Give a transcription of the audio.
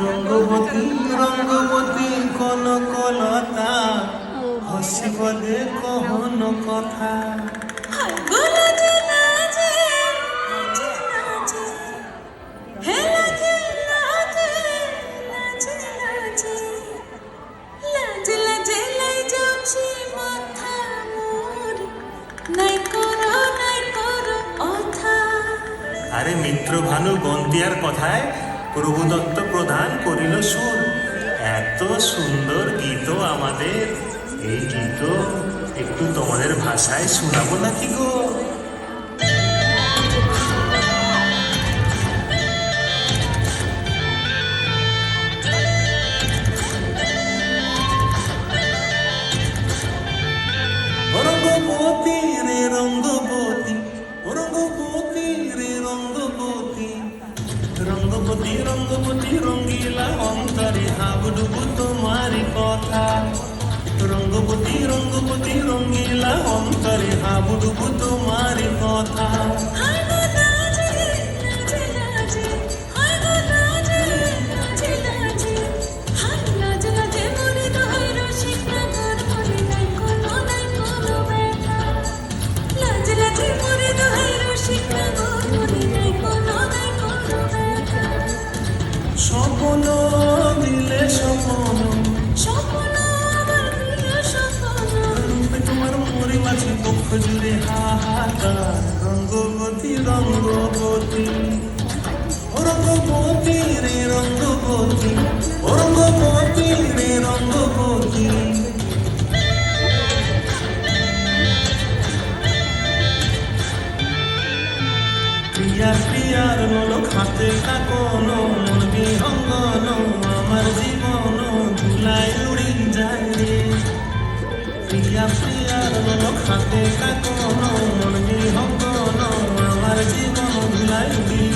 রঙ্গবতী রঙ্গবতী কনকলতা হসিব দে কহন কথা আরে মিত্র ভানু বন্তিয়ার কথায় প্রভুদত্ত প্রদান করিল সুর। এত সুন্দর গীত আমাদের, এই গীত একটু তোমাদের ভাষায় শোনাবো নাকি গো? রঙ্গবতী রে রঙ্গবতী, রঙ্গবতী রে রঙ্গবতী, রঙ্গবতী রঙ্গবতী রঙ্গিলা অন্তরে হাবুডুবু তোমারি কথা। রঙ্গবতী রঙ্গবতী রঙ্গিলা অন্তরে হাবুডুবু তোমারি কথা। স্বপ্ন দিলে স্বপ্ন, রূপে তোমার মরি মাঝি পক্ষ জুড়ে হাহাকার। রঙ্গবতী রঙ্গবতী, রঙ্গবতী রে রঙ্গবতী, রঙ্গবতী রে রঙ্গবতী। প্রিয়া প্রিয়ার নোলক হাতে কাকন, মন বিহঙ্গন আমার জীবন ধুলায় উড়ি যায় রে। প্রিয়া প্রিয়ার নোলক হাতে কাকন, মন বিহঙ্গন আমার জীবন ধুলায় উড়ি